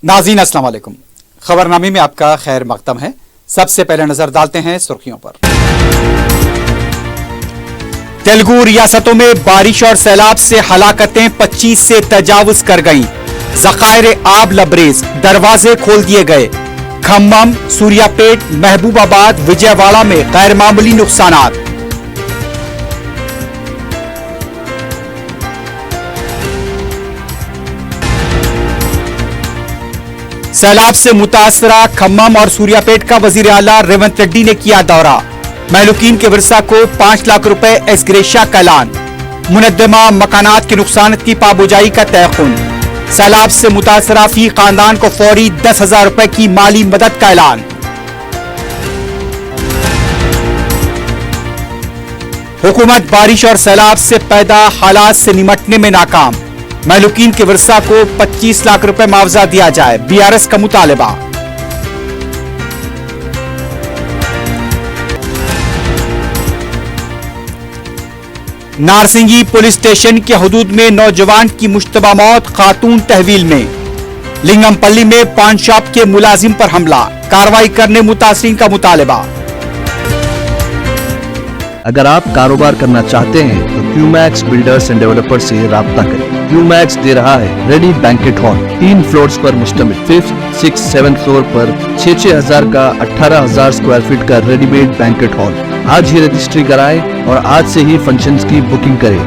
नाज़रीन अस्सलाम वालेकुम। खबरनामे में आपका खैर मकदम है। सबसे पहले नजर डालते हैं सुर्खियों पर। तेलुगु रियासतों में बारिश और सैलाब से हलाकतें 25 से तजावुज कर गईं। ज़खायर आब लबरेज, दरवाजे खोल दिए गए। खम्मम, सूर्यापेट, महबूबाबाद, विजयवाड़ा में गैर मामूली नुकसानात। सैलाब से मुतासरा खम्मम और सूर्यापेट का वजीर आला रेवंत रेड्डी ने किया दौरा। महलूकीन के वर्सा को 5 लाख रुपए एसग्रेशिया का ऐलान। मुनद्दमा मकानात के नुकसान की पाबुजाई का तयकुन। सैलाब से मुतासरा फी खानदान को फौरी 10,000 रुपए की माली मदद का ऐलान। हुकूमत बारिश और सैलाब से पैदा हालात से निमटने में नाकाम। महलूकीन के वर्सा को 25 लाख रुपए मुआवजा दिया जाए, बीआरएस का मुतालबा। नारसिंगी पुलिस स्टेशन के हुदूद में नौजवान की मुश्तबा मौत, खातून तहवील में। लिंगमपल्ली में पान शॉप के मुलाजिम पर हमला, कार्रवाई करने मुतासिरीन का मुतालबा। अगर आप कारोबार करना चाहते हैं तो क्यूमैक्स बिल्डर्स एंड डेवलपर्स से राब्ता करें। क्यूमैक्स दे रहा है रेडी बैंकेट हॉल, 3 फ्लोर्स पर मुश्तमिल। 5th, 6th, 7th फ्लोर पर 6-6 हजार का 18,000 स्क्वायर फीट का रेडीमेड बैंकेट हॉल। आज ही रजिस्ट्री कराएं और आज से ही फंक्शंस की बुकिंग करें,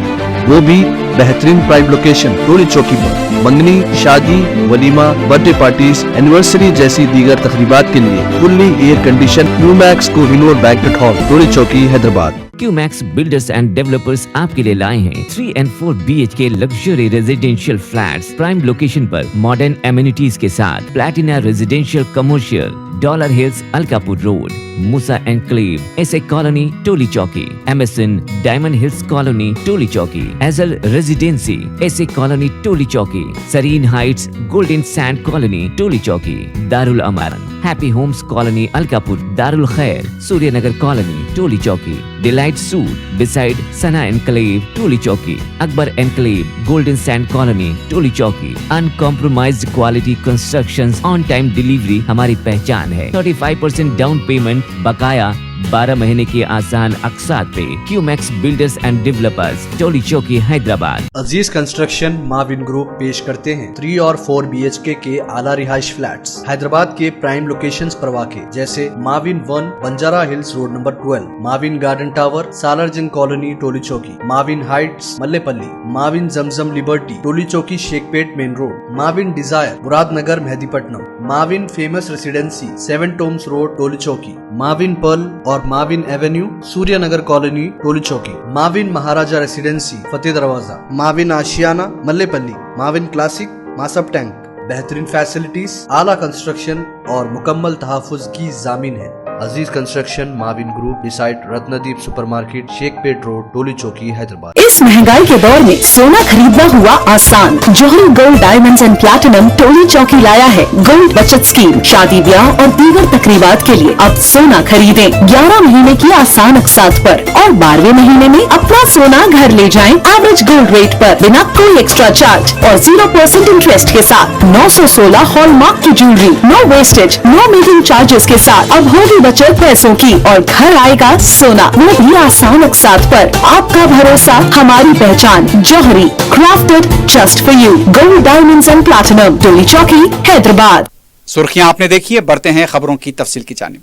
वो भी बेहतरीन प्राइम लोकेशन टोली चौकी पर। मंगनी, शादी, वलीमा, बर्थडे पार्टीज, एनिवर्सरी जैसी दीगर तकरीबात के लिए fully air condition Qmax Kohinoor banquet hall, Toli Chowki, Hyderabad. Qmax builders and developers आपके लिए लाए हैं 3 and 4 BHK luxury residential flats prime location पर मॉडर्न एमिनिटीज के साथ। Platina residential commercial, dollar hills, Alkapur road, Moosa enclave, SA colony, Toli Chowki. MSN diamond hills colony, Toli Chowki. Azal residency, SA colony, Toli Chowki. Sareen heights, golden sand colony, Toli Chowki. Darul Amaran, happy homes colony, Alkapur. Darul Khair, Suryanagar colony, Toli Chowki. Delight suite beside Sana enclave, Toli Chowki. Akbar enclave, golden sand colony, Toli Chowki. Uncompromised quality constructions, on time delivery हमारी पहचान है। 35% down payment, बकाया 12 महीने के आसान अक़सात पे। QMax builders and developers, Toli Chowki, Hyderabad. Aziz construction Mavin group पेश करते हैं 3 और 4 BHK के आला रिहाइश फ्लैट्स हैदराबाद के प्राइम लोकेशंस पर वाक़े, जैसे Mavin 1 Banjara hills road number 12, Mavin garden tower, Salarjung colony, Toli Chowki. Mavin heights, Mallepally. Mavin Zamzam liberty, Toli Chowki, Shaikpet main road. Mavin desire, Muradnagar, Mehdipatnam. Mavin famous residency, 7 tombs road, Toli Chowki. Mavin pearl और Mavin avenue, Suryanagar colony, Toli Chowki. Mavin Maharaja residency, Fateh Darwaza. Mavin Ashiana, Mallepally. Mavin classic, Masab tank. बेहतरीन facilities, आला construction और मुकम्मल तहफ़्फ़ुज़ की ज़ामिन है। Aziz construction Mavin group beside Ratnadeep supermarket, Shaikpet road, Toli Chowki, Hyderabad. इस महंगाई के दौर में सोना खरीदना हुआ आसान। जौहरी gold diamonds and platinum Toli चौकी लाया है गोल्ड बचत स्कीम। शादी, ब्याह और दीगर तकरीबात के लिए अब सोना खरीदें 11 महीने की आसान अक़सात पर और 12वें महीने में अपना सोना घर ले जाएं एवरेज गोल्ड रेट पर, बिना कोई एक्स्ट्रा चार्ज और 0% इंटरेस्ट के साथ। 916 हॉलमार्क की jewellery, no wastage, no making charges के साथ। अब होगी बचत पैसों की और घर आएगा सोना, वो भी आसान अक़सात पर। आपका भरोसा, हमारी पहचान। Jauhari, crafted just for you. Gold diamonds and platinum, Toli Chowki, Hyderabad. सुर्खियां आपने देखी है, बढ़ते हैं खबरों की तफसील की जानिब।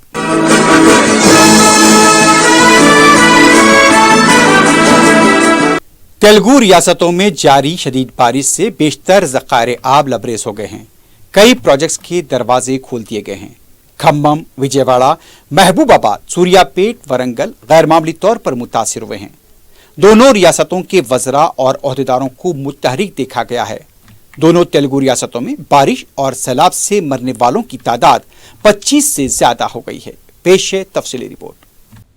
तेलुगु रियासतों में जारी शदीद बारिश से बेशतर ज़खायर आब लबरेज हो गए हैं। कई प्रोजेक्ट्स के दरवाजे खोल दिए गए हैं। खम्मम, विजयवाड़ा, महबूबाबाद, सूर्यापेट, वरंगल गैर मामूली तौर पर मुतासिर हुए हैं। दोनों रियासतों के वज़रा और ओहदेदारों को मुतहरिक देखा गया है। दोनों तेलुगु रियासतों में बारिश और सैलाब से मरने वालों की तादाद 25 से ज्यादा हो गई है। पेश है तफसीली रिपोर्ट।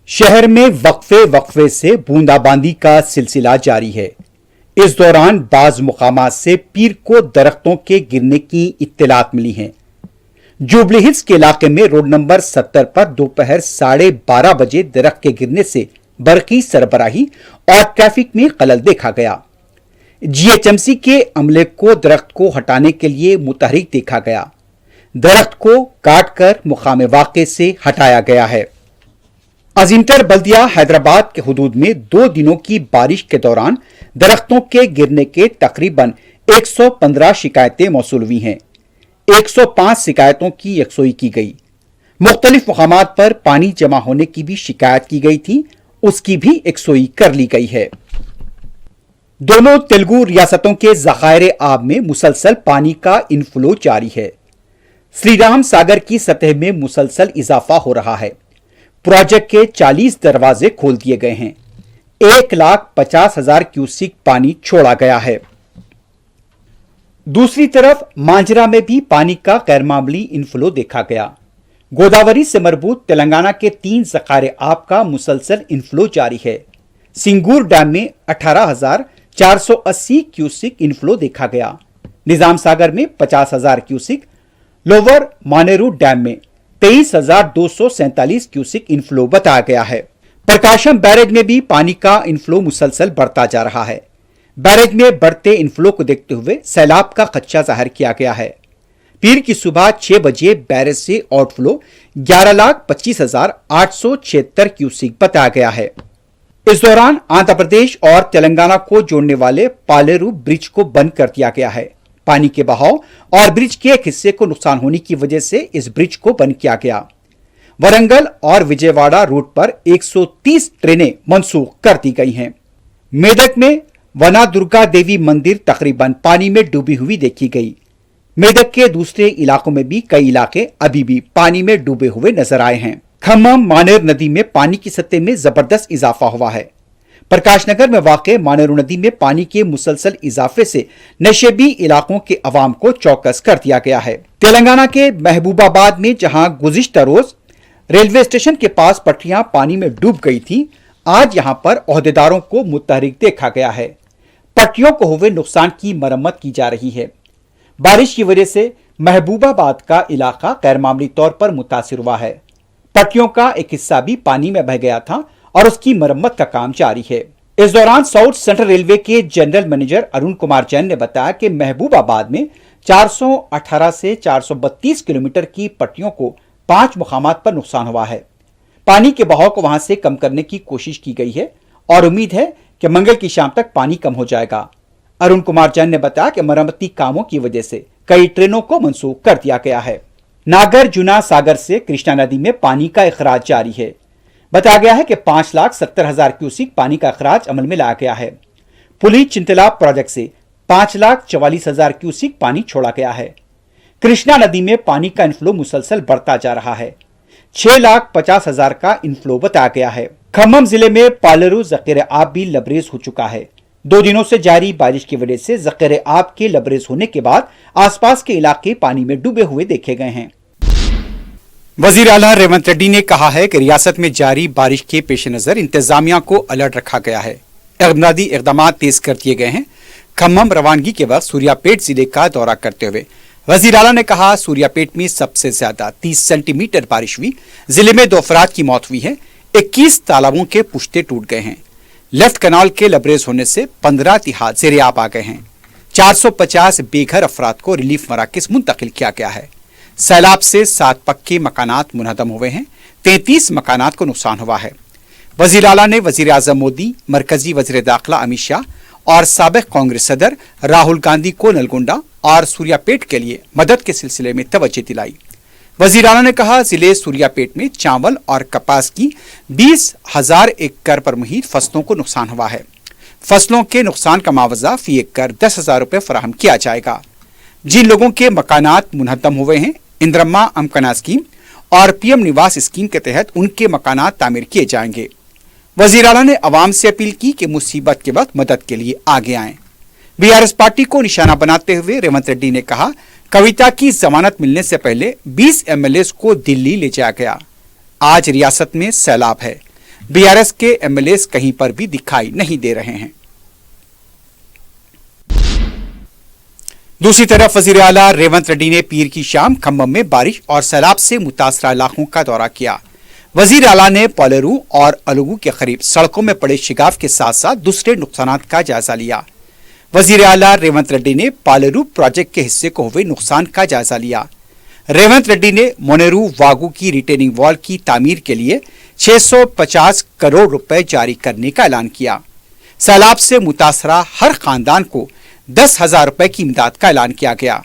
शहर में वक्फे से बूंदाबांदी का सिलसिला जारी है। इस दौरान बाज मुकामात से पीर को दरख्तों के गिरने की इत्तलात मिली हैं। जुबली हिल्स के इलाके में रोड नंबर 70 पर दोपहर 12:30 बजे दरख्त के गिरने से बरकी सरबराही और ट्रैफिक में खलल देखा गया। जीएचएमसी के अमले को दरख्त को हटाने के लिए मुतहरिक देखा गया। दरख्त को काटकर मुकाम वाक़े से हटाया गया है। अजीमतर बल्दिया हैदराबाद के हुदूद में 2 दिनों की बारिश के दौरान दरख्तों के गिरने के तकरीबन 115 शिकायतें मौसूल हुई हैं। 105 शिकायतों की यकसोई की गई। मुख्तलिफ मकामात पर पानी जमा होने की भी शिकायत की गई थी, उसकी भी यकसोई कर ली गई है। दोनों तेलुगु रियासतों के ज़खायर आब में मुसलसल पानी का इनफ्लो जारी है। श्री राम सागर की सतह में मुसलसल इजाफा हो रहा है। प्रोजेक्ट के 40 दरवाजे खोल दिए गए हैं। 1,50,000 क्यूसिक पानी छोड़ा गया है। दूसरी तरफ मांजरा में भी पानी का गैरमामूली इनफ्लो देखा गया। गोदावरी से मरबूत तेलंगाना के 3 ज़खायर आब का मुसलसल इनफ्लो जारी है। सिंगूर डैम में 18,480 क्यूसिक इनफ्लो देखा गया। निजाम सागर में 50,000 क्यूसिक, लोअर मानेरू डैम में 23,247 क्यूसिक इनफ्लो बताया गया है। प्रकाशम बैरेज में भी पानी का इनफ्लो मुसलसल बढ़ता जा रहा है। बैरेज में बढ़ते इनफ्लो को देखते हुए सैलाब का खदशा जाहिर किया गया है। पीर की सुबह 6 बजे बैरेज से आउटफ्लो 11,25,876 क्यूसिक बताया गया है। इस दौरान आंध्र प्रदेश और तेलंगाना को जोड़ने वाले पालेरू ब्रिज को बंद कर दिया गया है। पानी के बहाव और ब्रिज के एक हिस्से को नुकसान होने की वजह से इस ब्रिज को बंद किया गया। वरंगल और विजयवाड़ा रूट पर 130 ट्रेनें मनसूख कर दी गई हैं। मेदक में वना दुर्गा देवी मंदिर तकरीबन पानी में डूबी हुई देखी गई। मेदक के दूसरे इलाकों में भी कई इलाके अभी भी पानी में डूबे हुए नजर आए हैं। खम्मम मानेर नदी में पानी की सतह में जबरदस्त इजाफा हुआ है। प्रकाशनगर में वाक़े मानेरू नदी में पानी के मुसलसल इजाफे से नशेबी इलाकों के अवाम को चौकस कर दिया गया है। तेलंगाना के महबूबाबाद में जहां गुज़िश्ता रोज रेलवे स्टेशन के पास पटरियां पानी में डूब गई थी, आज यहां पर ओहदेदारों को मुतहरिक देखा गया है। पटरियों को हुए नुकसान की मरम्मत की जा रही है। बारिश की वजह से महबूबाबाद का इलाका गैरमामूली तौर पर मुतासिर हुआ है। पटरियों का एक हिस्सा भी पानी में बह गया था और उसकी मरम्मत का काम जारी है। इस दौरान साउथ सेंट्रल रेलवे के जनरल मैनेजर अरुण कुमार जैन ने बताया कि महबूबाबाद में 418 से 432 किलोमीटर की पटरियों को 5 मुकामात पर नुकसान हुआ है। पानी के बहाव को वहां से कम करने की कोशिश की गई है और उम्मीद है कि मंगल की शाम तक पानी कम हो जाएगा। अरुण कुमार जैन ने बताया कि मरम्मती कामों की वजह से कई ट्रेनों को मनसूख कर दिया गया है। नागार्जुना सागर से कृष्णा नदी में पानी का इखराज जारी है। बताया गया है कि 5,70,000 क्यूसिक पानी का अखराज अमल में लाया गया है। पुली चिंतला प्रोजेक्ट से 5,44,000 क्यूसिक पानी छोड़ा गया है। कृष्णा नदी में पानी का इनफ्लो मुसलसल बढ़ता जा रहा है। 6,50,000 का इनफ्लो बताया गया है। खम्मम जिले में पालेरू ज़ख़ीरे आब भी लबरेज हो चुका है। 2 दिनों से जारी बारिश की वजह से ज़ख़ीरे आब के लबरेज होने के बाद आसपास के इलाके पानी में डूबे हुए देखे गए हैं। वजीर आला रेवंत रेड्डी ने कहा है कि रियासत में जारी बारिश के पेश नजर इंतजामिया को अलर्ट रखा गया है। इक़दादी इक़दामात तेज कर दिए गए हैं। खम्मम रवानगी के वक्त सूर्यापेट जिले का दौरा करते हुए वजीर आला ने कहा, सूर्यापेट में सबसे ज्यादा 30 सेंटीमीटर बारिश हुई। जिले में 2 अफराद की मौत हुई है। 21 तालाबों के पुश्ते टूट गए हैं। लेफ्ट कनाल के लबरेज होने से 15 तिहाद ज़ेरे-आब आ गए हैं। 450 बेघर अफराद को रिलीफ मराकज़ मुंतकिल किया गया है। सैलाब से 7 पक्के मकानात मुनहदम हुए हैं। 33 मकानात को नुकसान हुआ है। वजीर आला ने वजीर आज़म मोदी, मरकजी वजीर दाखिला अमित शाह और साबिक कांग्रेस सदर राहुल गांधी को नलगोंडा और सूर्यापेट के लिए मदद के सिलसिले में तवज्जो दिलाई। वजीर आला ने कहा, जिले सूर्यापेट में चावल और कपास की 20,000 एकड़ पर मुहित फसलों को नुकसान हुआ है। फसलों के नुकसान का मुआवजा फी एकड़ 10,000 रुपये फराहम किया जाएगा। जिन लोगों के मकानात मुनहदम हुए हैं, इंद्रम्मा अमकना स्कीम और पीएम निवास स्कीम के तहत उनके मकानात तामीर किए जाएंगे। वजीर आला ने अवाम से अपील की कि मुसीबत के वक्त मदद के लिए आगे आएं। बीआरएस पार्टी को निशाना बनाते हुए रेवंत रेड्डी ने कहा, कविता की जमानत मिलने से पहले 20 एमएलएस को दिल्ली ले जाया गया। आज रियासत में सैलाब है। बीआरएस के एमएलएस कहीं पर भी दिखाई नहीं दे रहे हैं। दूसरी तरफ वजीर आला रेवंत रेड्डी ने पीर की शाम खम्मम में बारिश और सैलाब से मुतासरा इलाकों का दौरा किया। वजीर आला ने पालेरू और अलुगू के करीब सड़कों में पड़े शिगाफ के साथ साथ दूसरे नुकसानात का जायजा लिया। वजीर आला रेवंत रेड्डी ने पालेरू प्रोजेक्ट के हिस्से को हुए नुकसान का जायजा लिया। रेवंत रेड्डी ने मोनेरू वागू की रिटेनिंग वॉल की तामीर के लिए 650 करोड़ रुपए जारी करने का ऐलान किया। सैलाब से मुतासरा हर खानदान को 10,000 रुपए की इमदाद का ऐलान किया गया।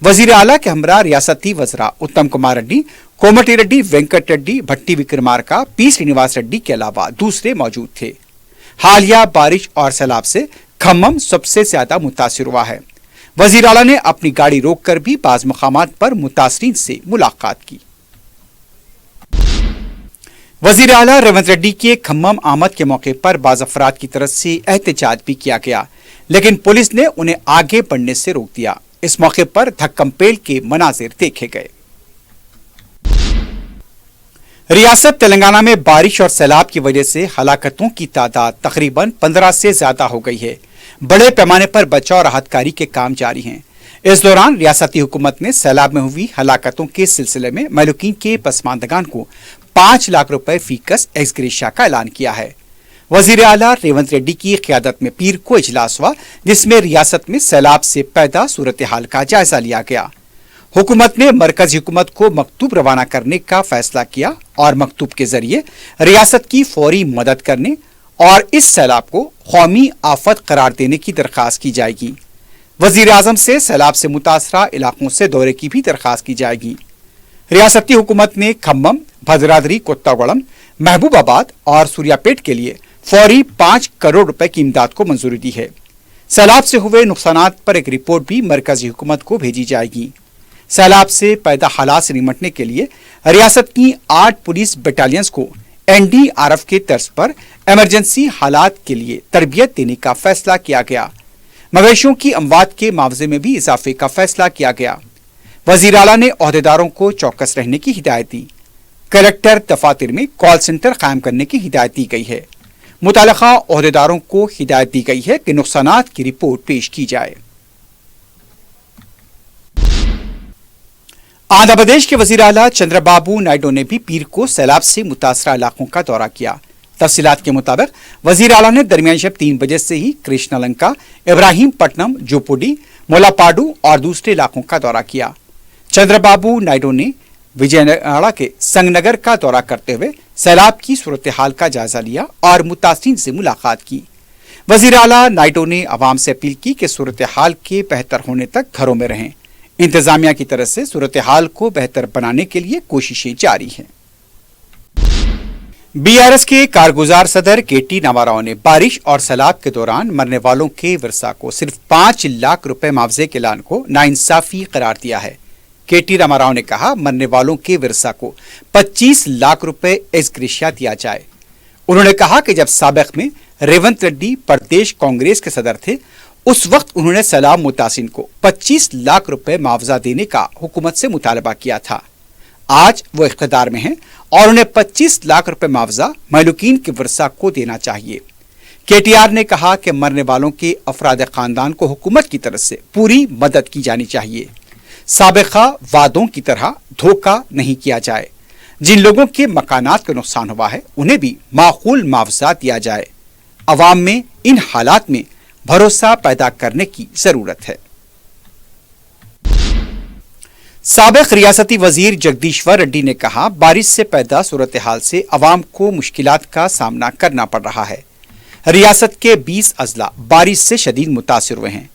वजीर आला के हमरा रियासती वज़रा उत्तम कुमार रेड्डी, कोमटी रेड्डी, वेंकट रेड्डी, भट्टी विक्रमार्का, पी श्रीनिवास रेड्डी के अलावा दूसरे मौजूद थे। हालिया बारिश और सैलाब से खम्मम सबसे ज्यादा मुतासिर हुआ है। वजीर आला ने अपनी गाड़ी रोककर भी बाज मकामात पर मुतासरीन से मुलाकात की। वजीर आला रेवंत रेड्डी के खम्मम आमद के मौके पर बाज अफराद की तरफ से एहतजाज भी किया गया, लेकिन पुलिस ने उन्हें आगे बढ़ने से रोक दिया। इस मौके पर धक्कमपेल के मनाजिर देखे गए। रियासत तेलंगाना में बारिश और सैलाब की वजह से हलाकतों की तादाद तकरीबन 15 से ज्यादा हो गई है। बड़े पैमाने पर बचाव और राहत कार्य के काम जारी हैं। इस दौरान रियासती हुकूमत ने सैलाब में हुई हलाकतों के सिलसिले में मलूकीन के पसमानदगान को 5 लाख रुपए फीकस एक्स ग्रेशिया का ऐलान किया है। वजीर आला रेवंत रेड्डी की क़यादत में पीर को इजलास हुआ, जिसमें रियासत में सैलाब से पैदा सूरत हाल का जायजा लिया गया। हुकूमत ने मरकजी हुकूमत को मकतूब रवाना करने का फैसला किया और मकतूब के जरिए रियासत की फौरी मदद करने और इस सैलाब को कौमी आफत करार देने की दरख्वास्त की जाएगी। वजीर आजम से सैलाब से मुतासरा इलाकों से दौरे की भी दरख्वास्त की जाएगी। रियासती हुकूमत ने खम्मम, भद्राद्री कोत्तागुड़म, महबूबाबाद और सूर्यापेट के लिए फौरी 5 करोड़ रुपए की इमदाद को मंजूरी दी है। सैलाब से हुए नुकसानात पर एक रिपोर्ट भी मरकजी हुकूमत को भेजी जाएगी। सैलाब से पैदा हालात से निपटने के लिए रियासत की 8 पुलिस बटालियंस को NDRF के तर्ज पर इमरजेंसी हालात के लिए तरबियत देने का फैसला किया गया। मवेशियों की अमवात के मुआवजे में भी इजाफे का फैसला किया गया। वजीर आला ने ओहदेदारों को चौकस रहने की हिदायत दी। कलेक्टर दफातर में कॉल सेंटर कायम करने की हिदायत दी गई है। मुतल्लिका ओहदेदारों को हिदायत दी गई है कि नुकसानात की रिपोर्ट पेश की जाए। आंध्र प्रदेश के वजीर आला चंद्रबाबू नायडू ने भी पीर को सैलाब से मुतासरा इलाकों का दौरा किया। तफसीलात के मुताबिक वजीर आला ने दरमियान शब 3 बजे से ही कृष्णालंका, इब्राहिम पट्टनम, जोपुडी, मोलापाडू और दूसरे इलाकों का दौरा किया। चंद्रबाबू नायडू ने विजयवाड़ा के संगनगर का दौरा करते हुए सैलाब की सूरत हाल का जायजा लिया और मुतासिरीन से मुलाकात की। वजीर आला नायडू ने आवाम से अपील की कि सूरत हाल के बेहतर होने तक घरों में रहें। इंतजामिया की तरफ से सूरत हाल को बेहतर बनाने के लिए कोशिशें जारी हैं। BRS के कारगुजार सदर KT रामाराव ने बारिश और सैलाब के दौरान मरने वालों के वर्सा को सिर्फ 5 लाख रुपए मुआवजे के ऐलान को नाइंसाफी करार दिया है। KT रामाराव ने कहा, मरने वालों के वर्सा को 25 लाख रुपए एक्स ग्रेशिया दिया जाए। उन्होंने कहा कि जब साबिक में रेवंत रेड्डी प्रदेश कांग्रेस के सदर थे, उस वक्त उन्होंने सैलाब मुतासिन को 25 लाख रुपए मुआवजा देने का हुकूमत से मुतालबा किया था। आज वो इख्तिदार में हैं और उन्हें 25 लाख रुपए मुआवजा मलूकीन के वर्सा को देना चाहिए। KTR ने कहा कि मरने वालों के अफराद खानदान को हुकूमत की तरफ से पूरी मदद की जानी चाहिए। साबिका वादों की तरह धोखा नहीं किया जाए। जिन लोगों के मकानात का नुकसान हुआ है, उन्हें भी माकूल मुआवजा दिया जाए। अवाम में इन हालात में भरोसा पैदा करने की जरूरत है। साबिक रियासती वजीर जगदीश्वर रेड्डी ने कहा, बारिश से पैदा सूरत हाल से अवाम को मुश्किलात का सामना करना पड़ रहा है। रियासत के 20 अजला बारिश से शदीद मुतासिर हुए हैं।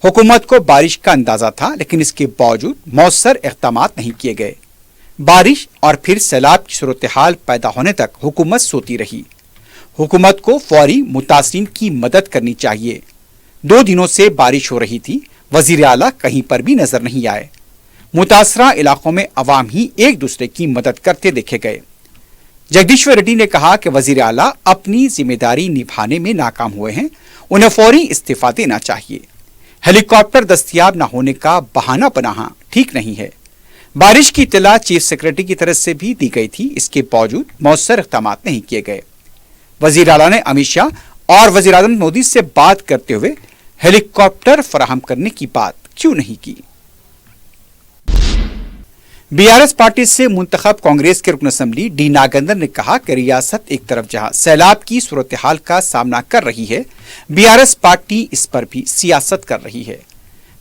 हुकूमत को बारिश का अंदाजा था, लेकिन इसके बावजूद मौसर इक़दाम नहीं किए गए। बारिश और फिर सैलाब की सूरत हाल पैदा होने तक हुकूमत सोती रही। हुकूमत को फौरी मुतासिरीन की मदद करनी चाहिए। 2 दिनों से बारिश हो रही थी, वजीर आला कहीं पर भी नजर नहीं आए। मुतासरा इलाकों में अवाम ही एक दूसरे की मदद करते देखे गए। जगदीश्वर रेड्डी ने कहा कि वजीर आला अपनी जिम्मेदारी निभाने में नाकाम हुए हैं, उन्हें फौरी इस्तीफा देना चाहिए। हेलीकॉप्टर दस्तयाब न होने का बहाना बनाना ठीक नहीं है। बारिश की इत्तला चीफ सेक्रेटरी की तरफ से भी दी गई थी, इसके बावजूद मौसर इक़दाम नहीं किए गए। वजीर आला ने अमित शाह और वजीर आज़म मोदी से बात करते हुए हेलीकॉप्टर फराहम करने की बात क्यों नहीं की। BRS पार्टी से मुंतखब कांग्रेस के रुकन असम्बली डी नागेंद्र ने कहा कि रियासत एक तरफ जहां सैलाब की सूरत हाल का सामना कर रही है, BRS पार्टी इस पर भी सियासत कर रही है।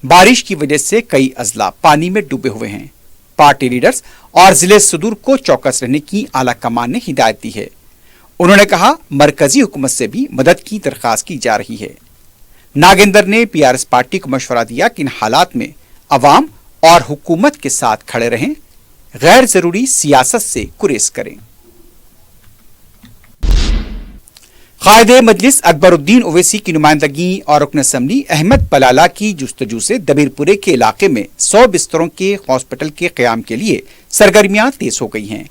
बारिश की वजह से कई अजला पानी में डूबे हुए हैं। पार्टी लीडर्स और जिले सदूर को चौकस रहने की आला कमान ने हिदायत दी है। उन्होंने कहा, मरकजी हुकूमत से भी मदद की दरख्वास्त की जा रही है। नागेंद्र ने पीआरएस पार्टी को मशवरा दिया कि इन हालात में अवाम और हुकूमत के साथ खड़े रहें, गैर जरूरी सियासत से गुरेज करें। कायदे मजलिस अकबरुद्दीन ओवैसी की नुमाइंदगी और रुकन असम्बली अहमद पलाला की जुस्तजू से दबीरपुरे के इलाके में 100 बिस्तरों के हॉस्पिटल के क़याम के लिए सरगर्मियां तेज हो गई हैं।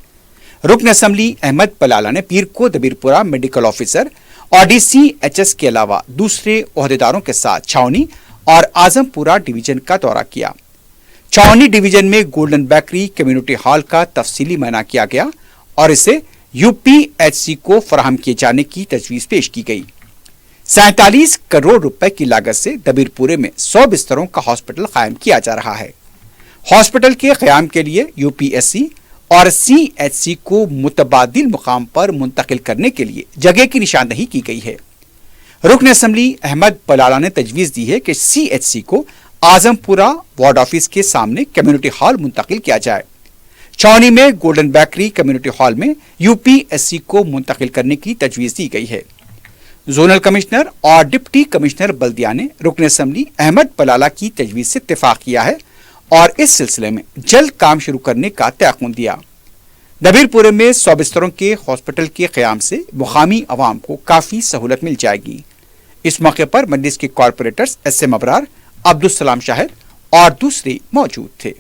रुकन असम्बली अहमद पलाला ने पीर को दबीरपुरा मेडिकल ऑफिसर और DCHS के अलावा दूसरे ओहदेदारों के साथ छावनी और आजमपुरा डिवीजन का दौरा किया। छावनी डिवीजन में गोल्डन बेकरी कम्युनिटी हॉल का तफसीली मुआयना किया गया और इसे UPHC को फराहम किए जाने की तजवीज पेश की गई। 47 करोड़ रुपए की लागत से दबीरपुरे में 100 बिस्तरों का हॉस्पिटल कायम किया जा रहा है। हॉस्पिटल के क़याम के लिए UPSC और CHC को मुतबादिल मुकाम पर मुंतकिल करने के लिए जगह की निशानदही की गई है। रुकन असम्बली अहमद पलाला ने तजवीज दी है कि CHC को आजमपुरा वार्ड ऑफिस के सामने कम्युनिटी हॉल मुंतकिल किया जाए। छावनी में गोल्डन बेकरी कम्युनिटी हॉल में UPSC को मुंतकिल करने की तजवीज दी गई है। जोनल कमिश्नर और डिप्टी कमिश्नर बल्दिया ने रुकन असम्बली अहमद पलाला की तजवीज से इत्तेफाक किया है और इस सिलसिले में जल्द काम शुरू करने का तयक़ुन दिया। दबीरपुरे में 100 बिस्तरों के हॉस्पिटल के क़याम से मुकामी अवाम को काफ़ी सहूलत मिल जाएगी। इस मौके पर मजलिस के कॉरपोरेटर्स SM अबरार, अब्दुल सलाम शाहिद और दूसरे मौजूद थे।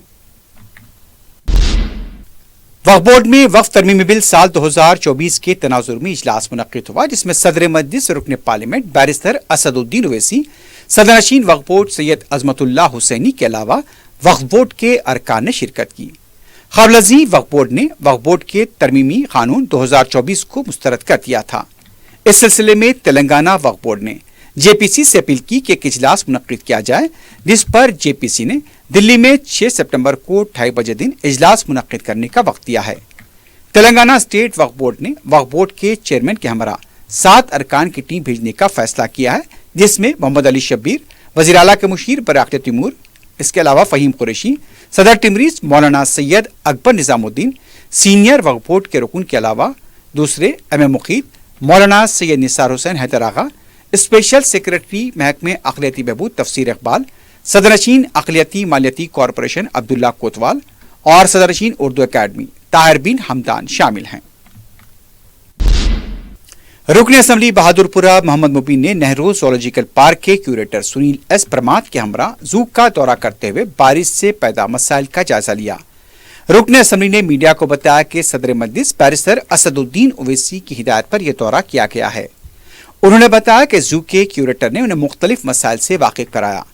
वक्फ बोर्ड में वक्फ तरमीमी बिल साल 2024 के तनाजुर में इजलास मुनक्किद हुआ, जिसमें सदर मजलिस रुकन पार्लियामेंट बैरिस्टर असदुद्दीन ओवैसी, सदरनशीन वक्फ बोर्ड सैयद अजमतुल्लाह हुसैनी के अलावा वक्फ बोर्ड के अरकान ने शिरकत की। क़ब्लजी वक्फ बोर्ड ने वक्फ बोर्ड के तरमीमी कानून 2024 को मुस्तरद कर दिया था। इस सिलसिले में तेलंगाना वक्फ बोर्ड ने JPC से अपील की कि एक इजलास मुनक्किद किया जाए, जिस पर JPC ने दिल्ली में 6 सितंबर को 2:30 बजे दिन इजलास मुनक्किद करने का वक्त दिया है। तेलंगाना स्टेट वक्फ बोर्ड ने वक्फ बोर्ड के चेयरमैन के हमरा 7 अरकान की टीम भेजने का फैसला किया है, जिसमें मोहम्मद अली शब्बीर, वज़ीर आला के मुशीर बराक़त तैमूर, इसके अलावा फ़हीम कुरैशी, सदर टिमरीज मौलाना सैयद अकबर निज़ामुद्दीन, सीनियर वक्फ बोर्ड के रुकन के अलावा दूसरे MM मुक़ीद, मौलाना सैयद निसार हुसैन हैदर आगा, स्पेशल सेक्रेटरी महकमे अक़लियती बहबूद तफसीर इकबाल, सदरनशीन अक़लियती मालियती कॉरपोरेशन अब्दुल्ला कोतवाल और सदरनशीन उर्दू अकादमी ताहिर बिन हमदान शामिल हैं। रुकन असम्बली बहादुरपुरा मोहम्मद मुबीन ने नेहरू ज़ूलॉजिकल पार्क के क्यूरेटर सुनील S प्रमाद के हमरा जू का दौरा करते हुए बारिश से पैदा मसाइल का जायजा लिया। रुकन असम्बली ने मीडिया को बताया कि सदर मजलिस बैरिस्टर असदुद्दीन ओवैसी की हिदायत पर यह दौरा किया गया है। उन्होंने बताया कि जू के क्यूरेटर ने उन्हें मुख्तलिफ मसाइल से वाकिफ कराया।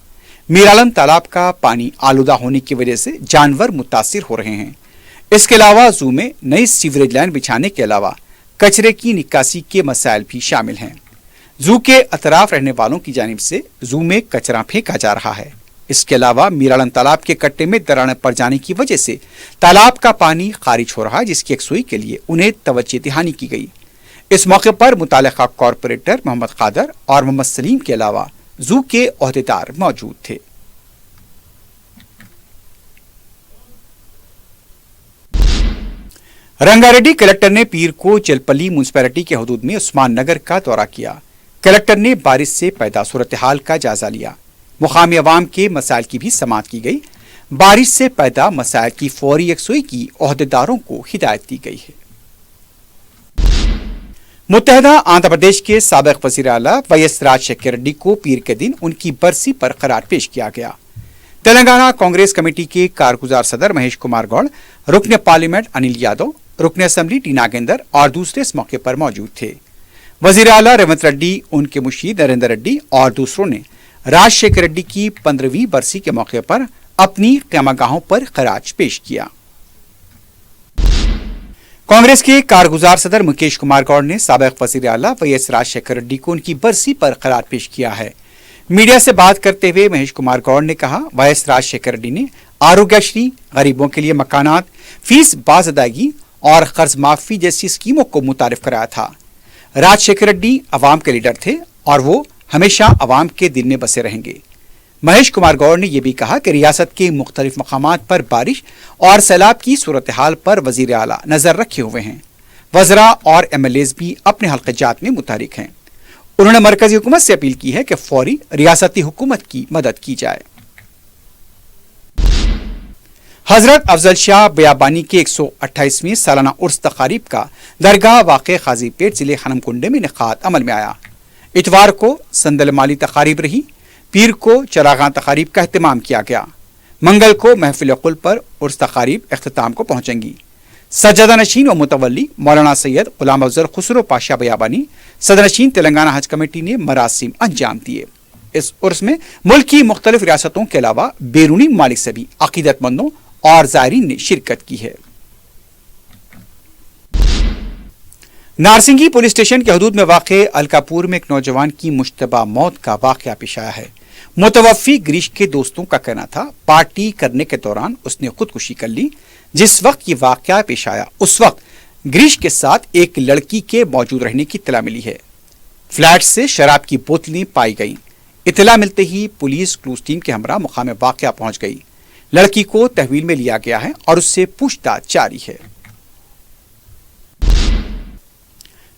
मीरालम तालाब का पानी आलूदा होने की वजह से जानवर मुतासिर हो रहे हैं। इसके अलावा जू में नई सीवरेज लाइन बिछाने के अलावा कचरे की निकासी के मसाइल भी शामिल हैं। जू के अतराफ रहने वालों की जानिब से जू में कचरा फेंका जा रहा है। इसके अलावा मीरालम तालाब के कट्टे में दरारें पड़ जाने की वजह से तालाब का पानी खारिज हो रहा है, जिसकी यकसुई के लिए उन्हें तवज्जो दहानी की गई। इस मौके पर मुतालिका कॉरपोरेटर मोहम्मद कादर और मोहम्मद सलीम के अलावा जू के ओहदेदार मौजूद थे। रंगारेड्डी कलेक्टर ने पीर को जलपली म्यूनिसिपैलिटी के हदूद में उस्मान नगर का दौरा किया। कलेक्टर ने बारिश से पैदा सूरत हाल का जायजा लिया। मुकामी अवाम के मसाइल की भी समाअत की गई। बारिश से पैदा मसाइल की फौरी यकसुई की ओहदेदारों को हिदायत दी गई है। मुत्तहदा आंध्र प्रदेश के साबिक वज़ीर आला YS राजशेखर रेड्डी को पीर के दिन उनकी बरसी पर करार पेश किया गया। तेलंगाना कांग्रेस कमेटी के कारगुजार सदर महेश कुमार गौड़, रुकन पार्लियामेंट अनिल यादव, रुकन असम्बली टी नागेंदर और दूसरे इस मौके पर मौजूद थे। वज़ीर आला रेवंत रेड्डी, उनके मुशीर नरेंद्र रेड्डी और दूसरों ने राजशेखर रेड्डी की 15वीं बरसी के मौके पर अपनी क़यामगाहों पर खराज पेश किया। कांग्रेस के कारगुजार सदर मुकेश कुमार गौड़ ने साबिक वज़ीर आला YS राजशेखर रेड्डी को उनकी बरसी पर करार पेश किया है। मीडिया से बात करते हुए महेश कुमार गौड़ ने कहा, YS राजशेखर रेड्डी ने आरोग्यश्री, गरीबों के लिए मकानात, फीस बाज अदायगी और कर्ज माफी जैसी स्कीमों को मुतारिफ कराया था। राजशेखर रेड्डी अवाम के लीडर थे और वो हमेशा अवाम के दिल में बसे रहेंगे। महेश कुमार गौड़ ने यह भी कहा कि रियासत के मुख्तलिफ मकामात पर बारिश और सैलाब की सूरत हाल पर वजीर आला नजर रखे हुए हैं। वज़रा और MLAs भी अपने हल्क़ात में मुतहरिक हैं। उन्होंने मरकजी हुकूमत से अपील की है कि फौरी रियासती हुकूमत की मदद की जाए। हजरत अफजल शाह बियाबानी के 128वीं सालाना उर्स तकारीब का दरगाह वाक़े खाजीपेट जिले खनमकुंडे में इनेकाद अमल में आया। इतवार को संदल माली तकारीब रही, पीर को चरागां तकारीब का अहतमाम किया गया। मंगल को महफिल कुल पर उर्स तकारीब अख्ताम को पहुंचेंगी। सज्जादा नशीन व मुतवल्ली मौलाना सैयद गुलाम अफजल खुसरो पाशा बियाबानी सदर नशीन तेलंगाना हज कमेटी ने मरासिम अंजाम दिए। इस उर्स में मुल्क की मुख्तलिफ रियासतों के अलावा बैरूनी ममालिक से भी अकीदतमंदों और ज़ायरीन ने शिरकत की है। नारसिंगी पुलिस स्टेशन के हदूद में वाक़े अलकापुर में एक नौजवान की मुश्तबा मौत का वाक़या पेश आया है। मुतवफ़ी ग्रीश के दोस्तों का कहना था पार्टी करने के दौरान उसने खुदकुशी कर ली। जिस वक्त ये वाक़या पेश आया उस वक्त ग्रीश के साथ एक लड़की के मौजूद रहने की इत्तला मिली है। फ्लैट से शराब की बोतलें पाई गईं। इत्तला मिलते ही पुलिस क्लूज टीम के हमरा मुकाम वाक़या पहुंच गई। लड़की को तहवील में लिया गया है और उससे पूछताछ जारी है।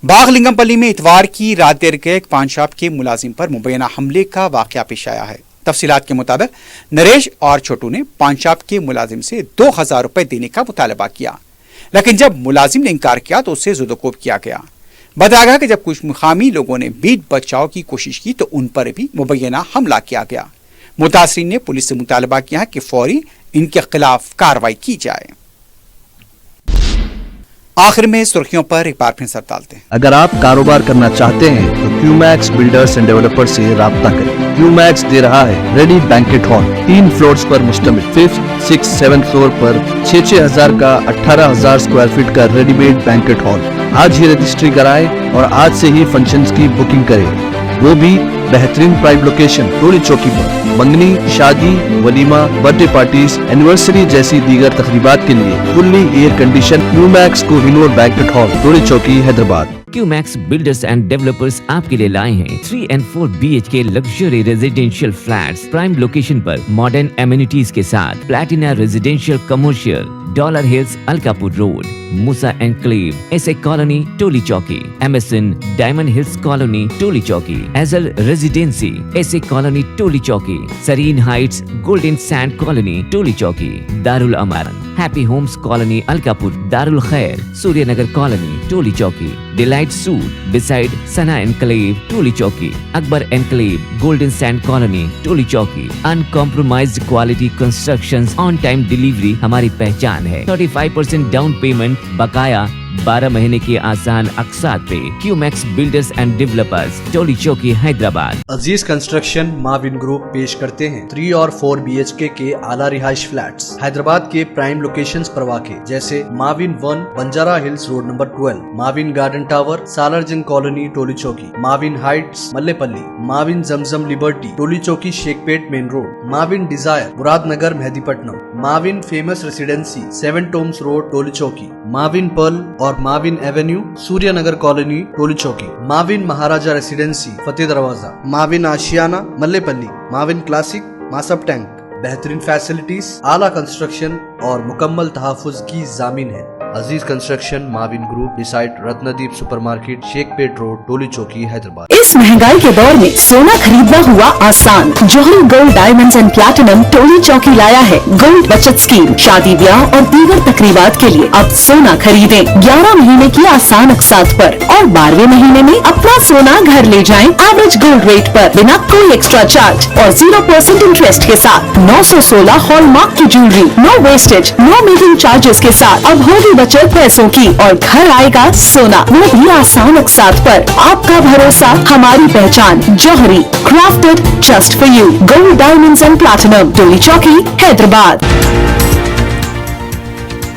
बागलिंगमपल्ली में इतवार की रात देर गए एक पान शॉप के मुलाजिम पर मुबैना हमले का वाक़या पेश आया है। तफसीलात के मुताबिक नरेश और छोटू ने पान शॉप के मुलाजिम से 2000 रुपए देने का मुतालबा किया, लेकिन जब मुलाजिम ने इनकार किया तो उससे ज़ुदोकोब किया गया। बताया गया कि जब कुछ मुकामी लोगों ने बीट बचाव की कोशिश की तो उन पर भी मुबैना हमला किया गया। मुतासरीन ने पुलिस से मुतालबा किया है कि फौरी इनके खिलाफ कार्रवाई की जाए। आखिर में सुर्खियों पर एक बार फिर नजर डालते हैं। अगर आप कारोबार करना चाहते हैं तो क्यूमैक्स बिल्डर्स एंड डेवलपर्स से राब्ता करें। क्यूमैक्स दे रहा है रेडी बैंकेट हॉल, 3 फ्लोर्स पर मुश्तमिल, 5th, 6th, 7th फ्लोर पर 6-6 हजार का 18,000 स्क्वायर फीट का रेडीमेड बैंकेट हॉल। आज ही रजिस्ट्री कराएं और आज से ही फंक्शंस की बुकिंग करें, वो भी बेहतरीन प्राइम लोकेशन टोली चौकी पर। मंगनी, शादी, वलीमा, बर्थडे पार्टीज, एनिवर्सरी जैसी दीगर तकरीबात के लिए fully air condition Qmax Kohinoor banquet hall, Toli Chowki, Hyderabad. Qmax builders and developers आपके लिए लाए हैं 3 and 4 BHK luxury residential flats prime location पर मॉडर्न एमिनिटीज के साथ। Platina residential commercial, dollar hills Alkapur road, Moosa enclave, SA colony Toli Chowki, MSN diamond hills colony Toli Chowki, Azal residency SA colony Toli Chowki, Sareen heights golden sand colony Toli Chowki, Darul Amaran happy homes colony Alkapur, Darul Khair Suryanagar colony Toli Chowki, delight suite beside Sana enclave Toli Chowki, Akbar enclave golden sand colony Toli Chowki. Uncompromised quality constructions, on time delivery हमारी पहचान है। 35% down payment, बकाया 12 महीने के आसान अक़सात पे। QMax builders and developers, Toli Chowki, Hyderabad. Aziz construction Mavin group पेश करते हैं 3 और 4 BHK के आला रिहाइश फ्लैट्स हैदराबाद के प्राइम लोकेशंस पर वाक़े, जैसे Mavin 1 Banjara hills road number 12, Mavin garden tower Salarjung colony Toli Chowki, Mavin heights Mallepally, Mavin Zamzam liberty Toli Chowki Shaikpet main road, Mavin desire Muradnagar Mehdipatnam, Mavin famous residency 7 tombs road Toli Chowki, Mavin pearl और Mavin avenue Suryanagar colony Toli Chowki, Mavin Maharaja residency Fateh Darwaza, Mavin Ashiana Mallepally, Mavin classic Masab tank. बेहतरीन facilities, आला construction और मुकम्मल तहफ़्फ़ुज़ की ज़ामिन है। Aziz construction Mavin group beside Ratnadeep supermarket Shaikpet road Toli Chowki Hyderabad. इस महंगाई के दौर में सोना खरीदना हुआ आसान। जौहरी gold diamonds and platinum Toli चौकी लाया है गोल्ड बचत स्कीम। शादी ब्याह और दीगर तकरीबात के लिए अब सोना खरीदें 11 महीने की आसान अक़सात पर और 12वें महीने में अपना सोना घर ले जाएं एवरेज गोल्ड रेट पर, बिना कोई एक्स्ट्रा चार्ज और 0% इंटरेस्ट के साथ। 916 हॉलमार्क की jewellery, no wastage, no making charges के साथ। अब होगी बचत पैसों की और घर आएगा सोना, वो भी आसान अक़सात पर। आपका भरोसा, हमारी पहचान। Jauhari, crafted just for you. Gold diamonds and platinum Toli Chowki Hyderabad.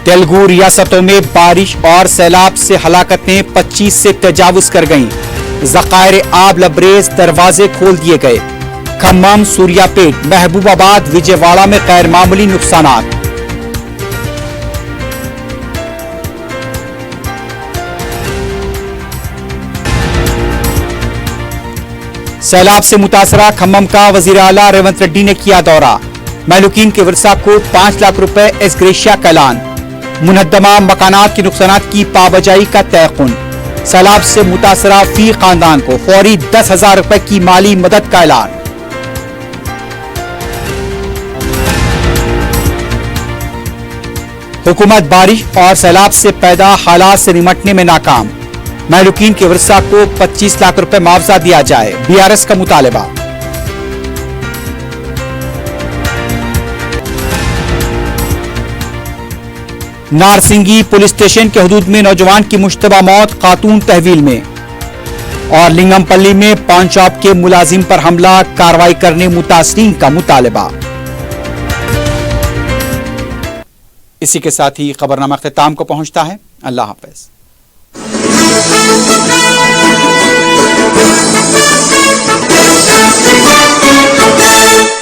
Telugu रियासतों में बारिश और सैलाब से हलाकतें 25 से तजावुज कर गईं। ज़खायर आब लबरेज दरवाजे खोल दिए गए। खम्मम, सूर्यापेट, महबूबाबाद, विजयवाड़ा में गैर मामूली नुकसानात। सैलाब से मुतासरा खम्मम का वजीर आला रेवंत रेड्डी ने किया दौरा। महलूकीन के वर्सा को 5 लाख रुपए एसग्रेशिया का ऐलान। मुनहद्दमा मकानात के नुकसानात की पाबजाई का तयकुन। सैलाब से मुतासरा फी खानदान को फौरी 10,000 रुपए की माली मदद का ऐलान। हुकूमत बारिश और सैलाब से पैदा हालात से निमटने में नाकाम। महलूकीन के वर्सा को 25 लाख रुपए मुआवजा दिया जाए, बीआरएस का मुतालबा। नारसिंगी पुलिस स्टेशन के हदूद में नौजवान की मुश्तबा मौत खातून तहवील में। और लिंगमपल्ली में पान शॉप के मुलाजिम पर हमला, कार्रवाई करने मुतासरीन का मुतालबा। इसी के साथ ही खबरनामा अख्ताम को पहुंचता है। अल्लाह हाफिज।